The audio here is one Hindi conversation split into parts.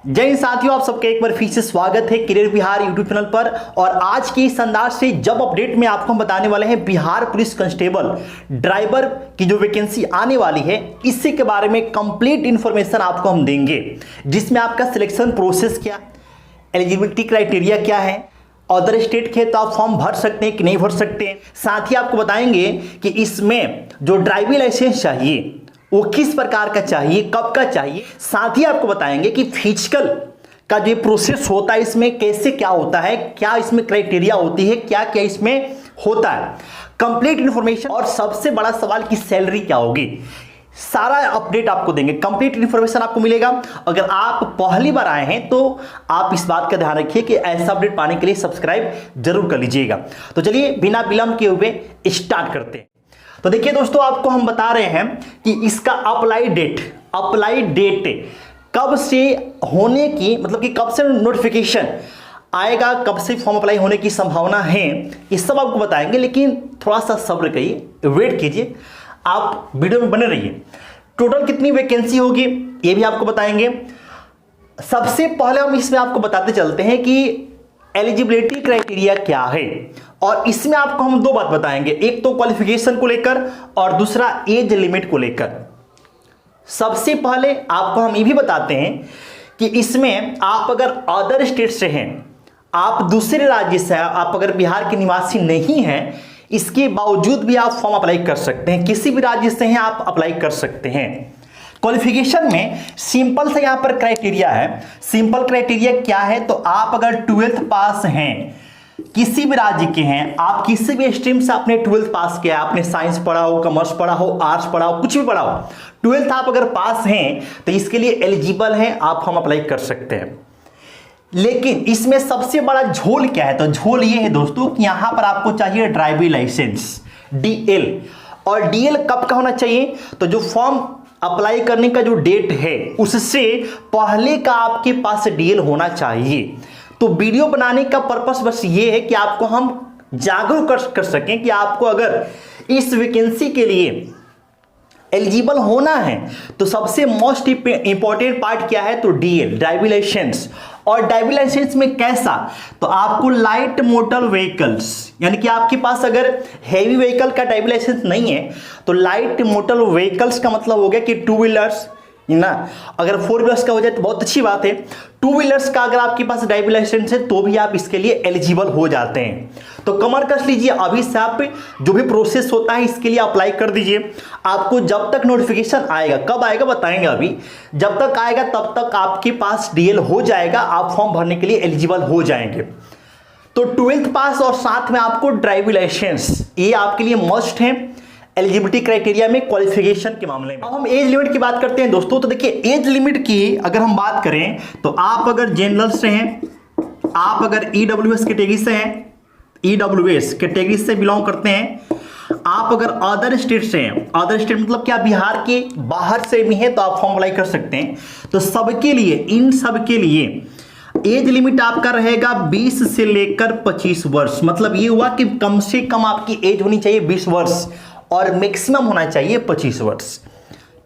जय हिंद साथियों, आप सबका एक बार फिर से स्वागत है करियर बिहार यूट्यूब चैनल पर। और आज की इस अंदाज से जब अपडेट में आपको हम बताने वाले हैं बिहार पुलिस कांस्टेबल ड्राइवर की जो वैकेंसी आने वाली है, इसी के बारे में कंप्लीट इंफॉर्मेशन आपको हम देंगे, जिसमें आपका सिलेक्शन प्रोसेस क्या, एलिजिबिलिटी क्राइटेरिया क्या है, अदर स्टेट के तो आप फॉर्म भर सकते हैं कि नहीं भर सकते हैं। साथ ही आपको बताएंगे कि इसमें जो ड्राइविंग लाइसेंस चाहिए वो किस प्रकार का चाहिए, कब का चाहिए। साथ ही आपको बताएंगे कि फिजिकल का जो प्रोसेस होता है इसमें कैसे क्या होता है, क्या इसमें क्राइटेरिया होती है, क्या क्या इसमें होता है, कंप्लीट इंफॉर्मेशन। और सबसे बड़ा सवाल की सैलरी क्या होगी, सारा अपडेट आपको देंगे, कंप्लीट इंफॉर्मेशन आपको मिलेगा। अगर आप पहली बार आए हैं तो आप इस बात का ध्यान रखिए कि ऐसा अपडेट पाने के लिए सब्सक्राइब जरूर कर लीजिएगा। तो चलिए बिना विलंब किए हुए स्टार्ट करते हैं। तो देखिए दोस्तों, आपको हम बता रहे हैं कि इसका अप्लाई डेट कब से होने की, मतलब कि कब से नोटिफिकेशन आएगा, कब से फॉर्म अप्लाई होने की संभावना है, ये सब आपको बताएंगे। लेकिन थोड़ा सा सब्र करिए, वेट कीजिए, आप वीडियो में बने रहिए। टोटल कितनी वैकेंसी होगी ये भी आपको बताएंगे। सबसे पहले हम इसमें आपको बताते चलते हैं कि एलिजिबिलिटी क्राइटेरिया क्या है, और इसमें आपको हम दो बात बताएंगे, एक तो क्वालिफिकेशन को लेकर और दूसरा एज लिमिट को लेकर। सबसे पहले आपको हम ये भी बताते हैं कि इसमें आप अगर अदर स्टेट से हैं, आप दूसरे राज्य से, आप अगर बिहार के निवासी नहीं हैं, इसके बावजूद भी आप फॉर्म अप्लाई कर सकते हैं। किसी भी राज्य से हैं आप अप्लाई कर सकते हैं। क्वालिफिकेशन में सिंपल से यहां पर क्राइटेरिया है। सिंपल क्राइटेरिया क्या है, तो आप अगर 12th पास हैं, किसी भी राज्य के हैं, आप किसी भी स्ट्रीम से आपने 12th पास किया, आपने साइंस पढ़ा हो, कॉमर्स पढ़ा हो, आर्ट्स पढ़ा हो, कुछ भी पढ़ा हो, 12th आप अगर पास हैं तो इसके लिए एलिजिबल हैं, आप फॉर्म अप्लाई कर सकते हैं। लेकिन इसमें सबसे बड़ा झोल क्या है, तो झोल ये है दोस्तों कि यहां पर आपको चाहिए ड्राइविंग लाइसेंस DL। और DL कब का होना चाहिए, तो जो फॉर्म अप्लाई करने का जो डेट है उससे पहले का आपके पास DL होना चाहिए। तो वीडियो बनाने का पर्पस बस ये है कि आपको हम जागरूक कर सकें कि आपको अगर इस वैकेंसी के लिए एलिजिबल होना है तो सबसे मोस्ट इंपॉर्टेंट पार्ट क्या है, तो DL ड्राइविंग लाइसेंस। और ड्राइविंग लाइसेंस में कैसा, तो आपको लाइट मोटर व्हीकल्स, यानी कि आपके पास अगर हैवी व्हीकल का ड्राइविंग लाइसेंस नहीं है तो लाइट मोटर व्हीकल्स का मतलब हो गया कि 2 व्हीलर्स ना, अगर 4 व्हीलर्स का हो जाए तो बहुत अच्छी बात है। 2 व्हीलर्स का अगर आपके पास ड्राइविंग लाइसेंस है तो भी आप इसके लिए एलिजिबल हो जाते हैं। तो कमर कस लीजिए, अभी से आप जो भी प्रोसेस होता है इसके लिए अप्लाई कर दीजिए। आपको जब तक नोटिफिकेशन आएगा, कब आएगा बताएंगे अभी, जब तक आएगा तब तक आपके पास DL हो जाएगा, आप फॉर्म भरने के लिए एलिजिबल हो जाएंगे। तो 12th पास और साथ में आपको ड्राइविंग लाइसेंस, ये आपके लिए मस्ट है एलिजिबिलिटी क्राइटेरिया में, क्वालिफिकेशन के मामले में। अब हम एज लिमिट की बात करते हैं दोस्तों। तो देखिए एज लिमिट की अगर हम बात करें तो आप अगर जनरल से हैं, आप अगर EWS कैटेगरी से हैं, EWS कैटेगरी से बिलोंग करते हैं, आप अगर अदर स्टेट से हैं, अदर स्टेट मतलब क्या बिहार के बाहर से भी हैं, तो आप फॉर्म अप्लाई कर सकते हैं। तो सबके लिए, इन सब के लिए एज लिमिट आपका रहेगा 20 से लेकर 25 वर्ष। मतलब ये हुआ कि कम से कम आपकी एज होनी चाहिए 20 वर्ष और मैक्सिमम होना चाहिए 25 वर्ष।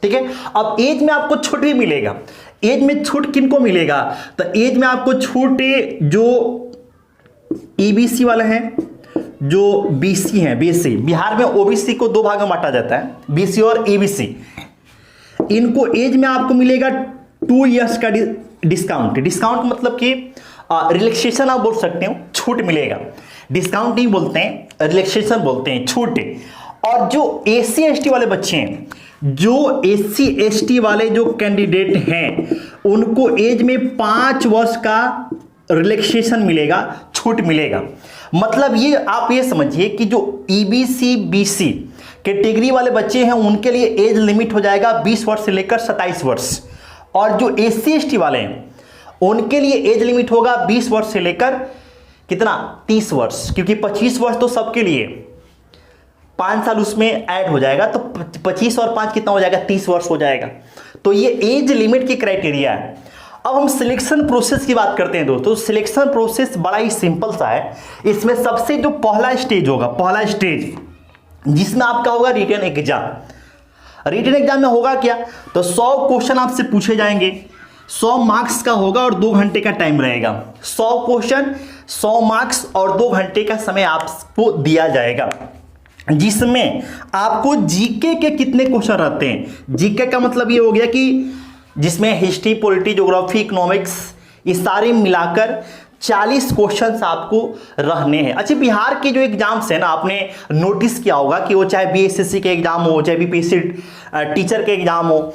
ठीक है। अब एज में आपको छूट भी मिलेगा। एज में छूट किनको मिलेगा, तो एज में आपको छूट जो EBC वाले हैं, जो BC हैं, BC बिहार में OBC को 2 भाग में बांटा जाता है, BC और EBC। इनको एज में आपको मिलेगा 2 इयर्स का डिस्काउंट। डिस्काउंट मतलब कि रिलैक्सेशन आप बोल सकते हो, छूट मिलेगा। डिस्काउंट नहीं बोलते हैं, रिलैक्सेशन बोलते हैं, छूट। और जो SC ST वाले बच्चे हैं, जो SC ST वाले जो कैंडिडेट हैं, उनको एज में 5 वर्ष का रिलैक्सेशन मिलेगा, छूट मिलेगा। मतलब ये आप ये समझिए कि जो EBC BC कैटेगरी वाले बच्चे हैं उनके लिए एज लिमिट हो जाएगा 20 वर्ष से लेकर 27 वर्ष। और जो SC ST वाले हैं उनके लिए एज लिमिट होगा 20 वर्ष से लेकर कितना, 30 वर्ष, क्योंकि 25 वर्ष तो सबके लिए, 5 साल उसमें ऐड हो जाएगा, तो 25 और 5 कितना हो जाएगा, 30 वर्ष हो जाएगा। तो ये एज लिमिट की क्राइटेरिया है। अब हम सिलेक्शन प्रोसेस की बात करते हैं दोस्तों। सिलेक्शन प्रोसेस बड़ा ही सिंपल सा है। इसमें सबसे जो पहला स्टेज होगा, पहला स्टेज जिसमें आपका होगा रिटन एग्जाम। रिटन एग्जाम में होगा क्या, तो 100 क्वेश्चन आपसे पूछे जाएंगे। 100 मार्क्स का होगा और 2 घंटे का टाइम रहेगा। 100 क्वेश्चन, 100 मार्क्स और 2 घंटे का समय आपको दिया जाएगा, जिसमें आपको जीके के कितने क्वेश्चन रहते हैं। जीके का मतलब ये हो गया कि जिसमें हिस्ट्री, पॉलिटी, ज्योग्राफी, इकोनॉमिक्स, ये सारे मिलाकर 40 क्वेश्चंस आपको रहने हैं। अच्छा, बिहार के जो एग्जाम्स है ना, आपने नोटिस किया होगा कि वो चाहे बीएसएससी के एग्जाम हो, चाहे बीपीएससी टीचर के एग्जाम हो,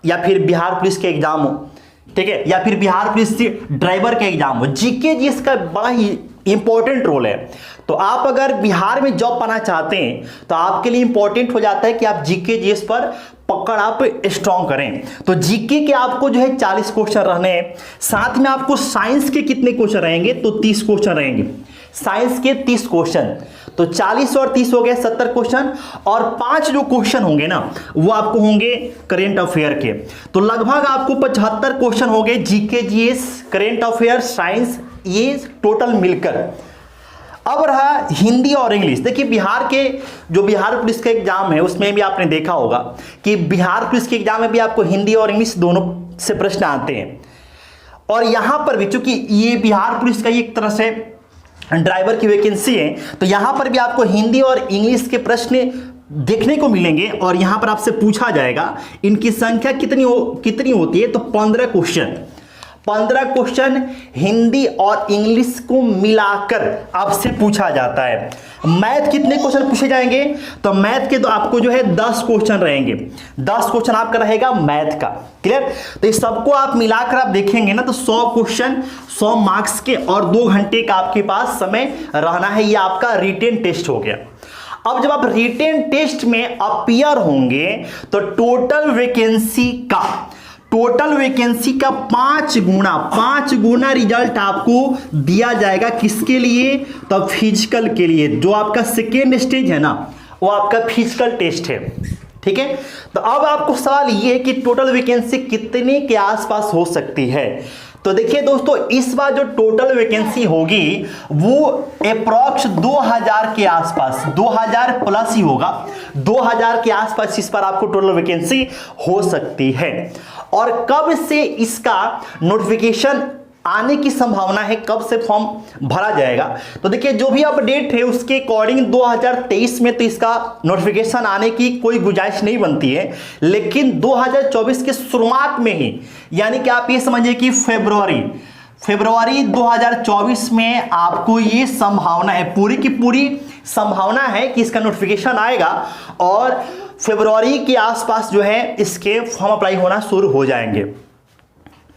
या फिर बिहार पुलिस के एग्जाम हो, ठीक है, या फिर बिहार पुलिस ड्राइवर के एग्जाम हो, जीके जी इसका बड़ा ही इंपॉर्टेंट रोल है। तो आप अगर बिहार में जॉब पाना चाहते हैं तो आपके लिए इंपॉर्टेंट हो जाता है कि आप जीके जीएस पर पकड़ आप स्ट्रॉन्ग करें। तो जीके के आपको जो है 40 क्वेश्चन रहने हैं। साथ में आपको साइंस के कितने क्वेश्चन रहेंगे, तो 30 क्वेश्चन रहेंगे। साइंस के 30 क्वेश्चन, तो 40 और 30 हो गए 70 क्वेश्चन, और 5 जो क्वेश्चन होंगे ना वो आपको होंगे करेंट अफेयर के। तो लगभग आपको 75 क्वेश्चन हो गए GK GS, current affair, science, ये टोटल मिलकर। अब रहा हिंदी और इंग्लिश। देखिए, बिहार के जो बिहार पुलिस का एग्जाम है उसमें भी आपने देखा होगा कि बिहार पुलिस के एग्जाम में भी आपको हिंदी और इंग्लिश दोनों से प्रश्न आते हैं। और यहां पर भी चूंकि ये बिहार पुलिस का एक तरह से ड्राइवर की वैकेंसी है, तो यहां पर भी आपको हिंदी और इंग्लिश के प्रश्न देखने को मिलेंगे। और यहां पर आपसे पूछा जाएगा इनकी संख्या कितनी होती है, तो 15 क्वेश्चन। 15 क्वेश्चन हिंदी और इंग्लिश को मिलाकर आपसे पूछा जाता है। मैथ कितने क्वेश्चन पूछे जाएंगे, तो मैथ के तो आपको जो है 10 क्वेश्चन रहेंगे। 10 क्वेश्चन आपका रहेगा मैथ का। क्लियर? तो इस सबको आप मिलाकर आप देखेंगे ना, तो 100 क्वेश्चन, 100 मार्क्स के, और 2 घंटे का आपके पास समय रहना है। ये आपका रिटेन टेस्ट हो गया। अब जब आप रिटेन टेस्ट में अपीयर होंगे तो टोटल वैकेंसी का 5 गुना रिजल्ट आपको दिया जाएगा। किसके लिए, तो फिजिकल के लिए। जो आपका सेकेंड स्टेज है ना, वो आपका फिजिकल टेस्ट है। ठीक है, तो अब आपको सवाल ये है कि टोटल वैकेंसी कितने के आसपास हो सकती है। तो देखिए दोस्तों, इस बार जो टोटल वैकेंसी होगी वो अप्रॉक्स 2000 के आसपास, 2000 प्लस ही होगा। 2000 के आसपास इस बार आपको टोटल वैकेंसी हो सकती है। और कब से इसका नोटिफिकेशन आने की संभावना है, कब से फॉर्म भरा जाएगा, तो देखिए जो भी अपडेट है उसके अकॉर्डिंग 2023 में तो इसका नोटिफिकेशन आने की कोई गुंजाइश नहीं बनती है। लेकिन 2024 के शुरुआत में ही, यानी कि आप ये समझिए कि फरवरी 2024 में आपको ये संभावना है, पूरी की पूरी संभावना है कि इसका नोटिफिकेशन आएगा और फरवरी के आसपास जो है इसके फॉर्म अप्लाई होना शुरू हो जाएंगे।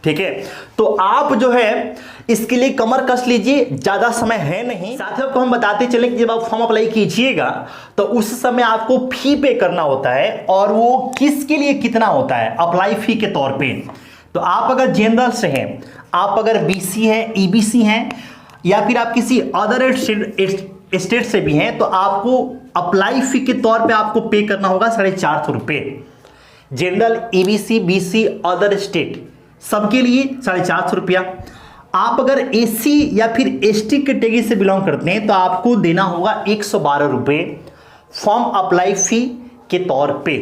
ठीक है, तो आप जो है इसके लिए कमर कस लीजिए, ज्यादा समय है नहीं। साथियों को हम बताते चलें कि जब आप फॉर्म अप्लाई कीजिएगा तो उस समय आपको फी पे करना होता है, और वो किसके लिए कितना होता है, अप्लाई फी के तौर पे। तो आप अगर जनरल से हैं, आप अगर बीसी हैं, ईबीसी हैं, या फिर आप किसी अदर स्टेट से भी हैं, तो आपको अप्लाई फी के तौर पे आपको पे करना होगा 450 रुपये। General, EBC, BC, other state सबके लिए 450 रुपया। आप अगर एसी या फिर एसटी कैटेगरी से बिलोंग करते हैं तो आपको देना होगा 112 रुपये फॉर्म अप्लाई फी के तौर पे।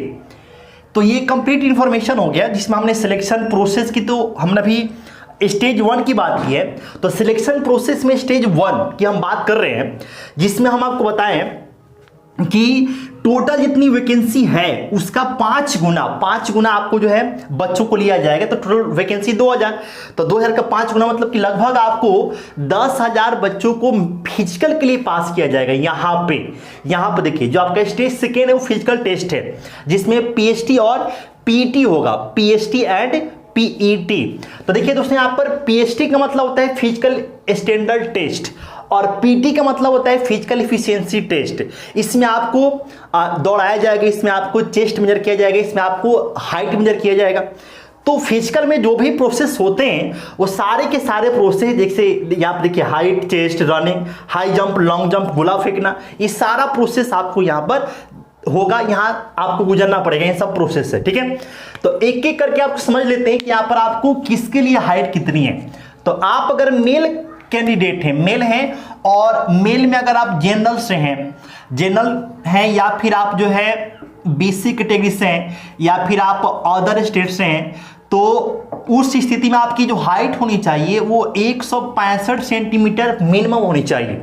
तो ये कंप्लीट इंफॉर्मेशन हो गया जिसमें हमने सिलेक्शन प्रोसेस की, तो हमने अभी स्टेज 1 की बात की है। तो सिलेक्शन प्रोसेस में स्टेज 1 की हम बात कर रहे हैं, जिसमें हम आपको बताएं कि टोटल जितनी वैकेंसी है उसका 5 गुना आपको जो है बच्चों को लिया जाएगा। तो टोटल वैकेंसी 2000, तो 2000 का 5 गुना मतलब कि लगभग आपको 10,000 बच्चों को फिजिकल के लिए पास किया जाएगा। यहाँ पे देखिए, जो आपका स्टेज सेकेंड है वो फिजिकल टेस्ट है, जिसमें पीएचटी और पीईटी होगा, पीएचटी एंड पीईटी। तो देखिए दोस्तों, यहाँ पर पीएचटी का मतलब होता है फिजिकल स्टैंडर्ड टेस्ट, और पीटी का मतलब होता है फिजिकल एफिशिएंसी टेस्ट। इसमें आपको दौड़ाया जाएगा, इसमें आपको चेस्ट मेजर किया जाएगा, इसमें आपको हाइट मेजर किया जाएगा। तो फिजिकल में जो भी प्रोसेस होते हैं वो सारे के सारे प्रोसेस, जैसे यहाँ पर देखिए height, chest, running, high jump, long jump, गोला फेंकना, ये सारा प्रोसेस आपको यहाँ पर होगा, यहाँ आपको गुजरना पड़ेगा, ये सब प्रोसेस है। ठीक है, तो एक एक करके आप समझ लेते हैं कि यहाँ पर आपको किसके लिए हाइट कितनी है। तो आप अगर मेल कैंडिडेट हैं, मेल हैं, और मेल में अगर आप जनरल हैं या फिर आप जो है बीसी कैटेगरी से हैं या फिर आप अदर स्टेट से हैं, तो उस स्थिति में आपकी जो हाइट होनी चाहिए वो 165 सेंटीमीटर मिनिमम होनी चाहिए।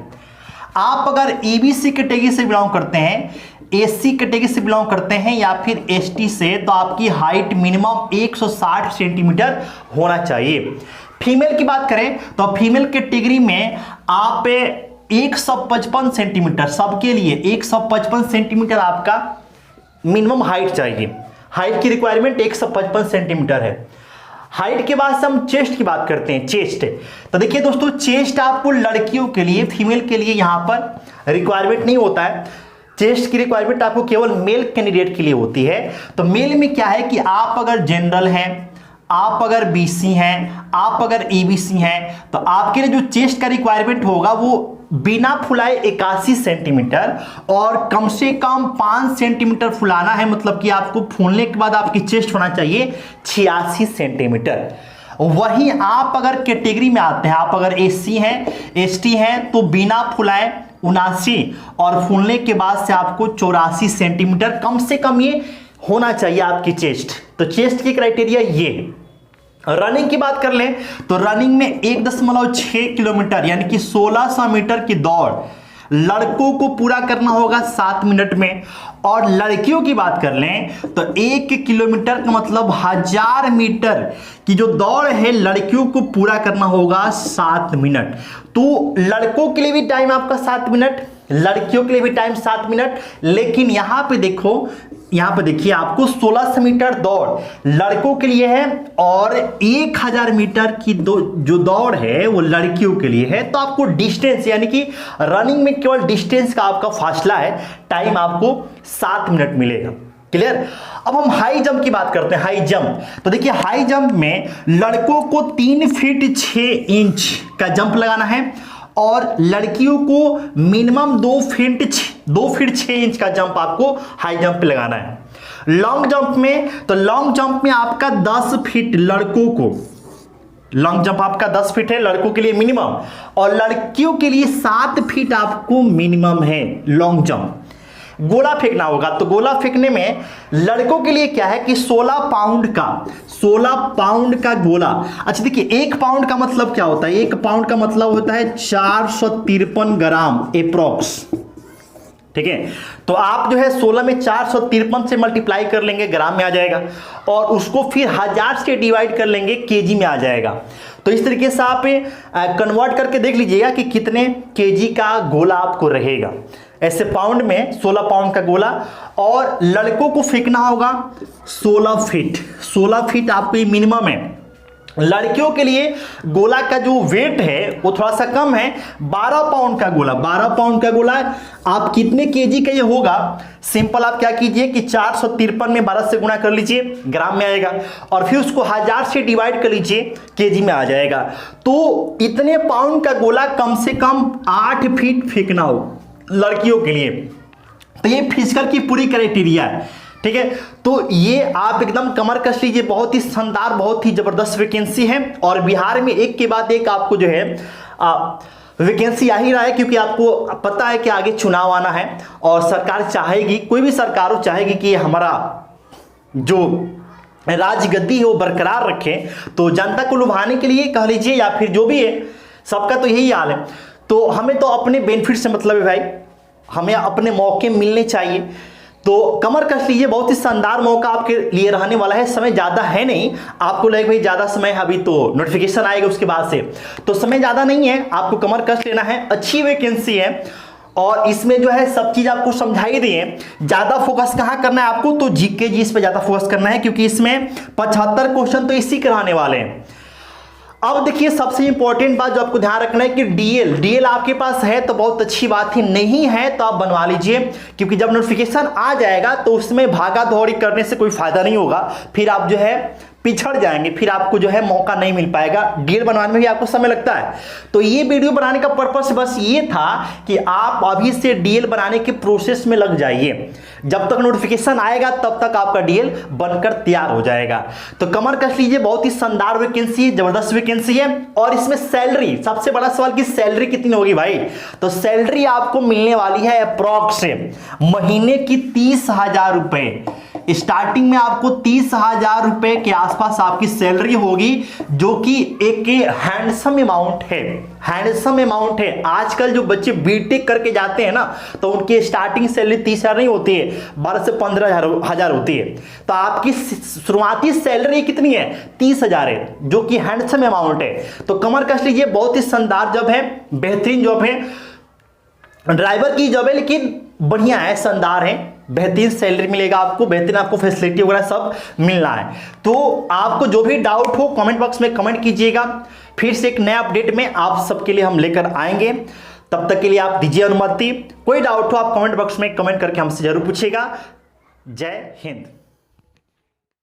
आप अगर ईबीसी कैटेगरी से बिलोंग करते हैं, एससी कैटेगरी से बिलोंग करते हैं या फिर एसटी से, तो आपकी हाइट मिनिमम 160 सेंटीमीटर होना चाहिए। फीमेल की बात करें तो फीमेल कैटेगरी में आप 155 सेंटीमीटर, सबके लिए 155 सेंटीमीटर आपका मिनिमम हाइट चाहिए। हाइट की रिक्वायरमेंट 155 सेंटीमीटर है। हाइट के बाद से हम चेस्ट की बात करते हैं। चेस्ट, तो देखिए दोस्तों, चेस्ट आपको लड़कियों के लिए, फीमेल के लिए यहां पर रिक्वायरमेंट नहीं होता है। चेस्ट की रिक्वायरमेंट आपको केवल मेल कैंडिडेट के लिए होती है। तो मेल में क्या है कि आप अगर जनरल हैं, आप अगर बीसी हैं, आप अगर ईबीसी हैं, तो आपके लिए जो चेस्ट का रिक्वायरमेंट होगा वो बिना फुलाए 81 सेंटीमीटर और कम से कम 5 सेंटीमीटर फुलाना है। मतलब कि आपको फूलने के बाद आपकी चेस्ट होना चाहिए 86 सेंटीमीटर। वहीं आप अगर कैटेगरी में आते हैं, आप अगर एससी हैं, एसटी हैं, तो बिना फुलाए 79 और फूलने के बाद से आपको 84 सेंटीमीटर कम से कम ये होना चाहिए आपकी चेस्ट। तो चेस्ट की क्राइटेरिया ये। रनिंग की बात कर लें तो रनिंग में 1.6 किलोमीटर यानी कि 1600 मीटर की दौड़ लड़कों को पूरा करना होगा 7 मिनट में, और लड़कियों की बात कर लें तो 1 किलोमीटर का मतलब 1000 मीटर की जो दौड़ है लड़कियों को पूरा करना होगा 7 मिनट। तो लड़कों के लिए भी टाइम आपका 7 मिनट, लड़कियों के लिए भी टाइम 7 मिनट। लेकिन यहां पे देखो, यहां पे देखिए, आपको 1600 मीटर दौड़ लड़कों के लिए है और 1000 मीटर की जो दौड़ है वो लड़कियों के लिए है। तो आपको डिस्टेंस यानी कि रनिंग में केवल डिस्टेंस का आपका फासला है, टाइम आपको 7 मिनट मिलेगा। क्लियर। अब हम हाई जंप की बात करते हैं। हाई जंप, तो देखिए हाई जंप में लड़कों को 3 फीट 6 इंच का जंप लगाना है और लड़कियों को मिनिमम 2 फीट 6 इंच का जंप आपको हाई जंप पे लगाना है। लॉन्ग जंप में, तो लॉन्ग जंप में आपका 10 फीट लड़कों को, लॉन्ग जंप आपका 10 फीट है लड़कों के लिए मिनिमम, और लड़कियों के लिए 7 फीट आपको मिनिमम है लॉन्ग जंप। गोला फेंकना होगा, तो गोला फेंकने में लड़कों के लिए क्या है कि 16 पाउंड का गोला। अच्छा देखिए, 1 पाउंड का मतलब क्या होता है? 1 पाउंड का मतलब होता है 453 ग्राम एप्रोक्स। ठीक है, तो आप जो है 16 में 453 से मल्टीप्लाई कर लेंगे, ग्राम में आ जाएगा, और उसको फिर 1000 से डिवाइड कर लेंगे, केजी में आ जाएगा। तो इस तरीके से आप कन्वर्ट करके देख लीजिएगा कि कितने केजी का गोला आपको रहेगा। ऐसे पाउंड में 16 पाउंड का गोला, और लड़कों को फेंकना होगा 16 फीट आपको मिनिमम है। लड़कियों के लिए गोला का जो वेट है वो थोड़ा सा कम है, 12 पाउंड का गोला। 12 पाउंड का गोला आप कितने केजी का ये होगा? सिंपल आप क्या कीजिए कि 453 में 12 से गुणा कर लीजिए, ग्राम में आएगा, और फिर उसको 1000 से डिवाइड कर लीजिए, केजी में आ जाएगा। तो इतने पाउंड का गोला कम से कम 8 फीट फेंकना हो लड़कियों के लिए। तो ये फिजिकल की पूरी क्राइटेरिया है। ठीक है, तो ये आप एकदम कमर कस लीजिए, बहुत ही शानदार, बहुत ही जबरदस्त वैकेंसी है। और बिहार में एक के बाद एक आपको जो है वैकेंसी आ ही रहा है, क्योंकि आपको पता है कि आगे चुनाव आना है और सरकार चाहेगी, कोई भी सरकार चाहेगी कि हमारा जो राजगद्दी है वो बरकरार रखें। तो जनता को लुभाने के लिए कह लीजिए या फिर जो भी है, सबका तो यही हाल है। तो हमें तो अपने बेनिफिट से मतलब है भाई, हमें अपने मौके मिलने चाहिए। तो कमर कस लीजिए, बहुत ही शानदार मौका आपके लिए रहने वाला है। समय ज़्यादा है नहीं, आपको लगे भाई ज़्यादा समय है, अभी तो नोटिफिकेशन आएगा उसके बाद से, तो समय ज़्यादा नहीं है, आपको कमर कस लेना है। अच्छी वैकेंसी है और इसमें जो है सब चीज़ आपको समझाई दी है। ज़्यादा फोकस कहाँ करना है आपको? तो जीके जी इस पर ज़्यादा फोकस करना है, क्योंकि इसमें 75 क्वेश्चन तो इसी के रहने वाले हैं। अब देखिए, सबसे इंपॉर्टेंट बात जो आपको ध्यान रखना है कि डीएल आपके पास है तो बहुत अच्छी बात ही, नहीं है तो आप बनवा लीजिए, क्योंकि जब नोटिफिकेशन आ जाएगा तो उसमें भागा दौड़ी करने से कोई फायदा नहीं होगा, फिर आप जो है पिछड़ जाएंगे, फिर आपको जो है मौका नहीं मिल पाएगा। डीएल बनवाने में भी आपको समय लगता है। तो ये वीडियो बनाने का पर्पस बस ये था कि आप अभी से डीएल बनाने के प्रोसेस में लग जाइए, जब तक नोटिफिकेशन आएगा तब तक आपका डीएल बनकर तैयार हो जाएगा। तो कमर कस लीजिए, बहुत ही शानदार वैकेंसी है, जबरदस्त वैकेंसी है। और इसमें सैलरी, सबसे बड़ा सवाल कि सैलरी कितनी होगी भाई? तो सैलरी आपको मिलने वाली है अप्रॉक्स महीने की 30,000 रुपए। स्टार्टिंग में आपको 30,000 रुपए के आसपास आपकी सैलरी होगी, जो कि एक हैंडसम अमाउंट है। हैंडसम अमाउंट है। आजकल जो बच्चे बीटेक करके जाते हैं ना, तो उनकी स्टार्टिंग सैलरी 30,000 नहीं होती है, 12 से 15,000 होती है। तो आपकी शुरुआती सैलरी कितनी है? 30,000 है, जो कि हैंडसम अमाउंट है। तो कमर कस लीजिए, बहुत ही शानदार जॉब है, बेहतरीन जॉब है, ड्राइवर की जॉब है, लेकिन बढ़िया है, शानदार है, बेहतरीन सैलरी मिलेगा आपको, बेहतरीन आपको फैसिलिटी वगैरह सब मिलना है। तो आपको जो भी डाउट हो कमेंट बॉक्स में कमेंट कीजिएगा। फिर से एक नया अपडेट में आप सबके लिए हम लेकर आएंगे। तब तक के लिए आप दीजिए अनुमति। कोई डाउट हो आप कमेंट बॉक्स में कमेंट करके हमसे जरूर पूछिएगा। जय हिंद।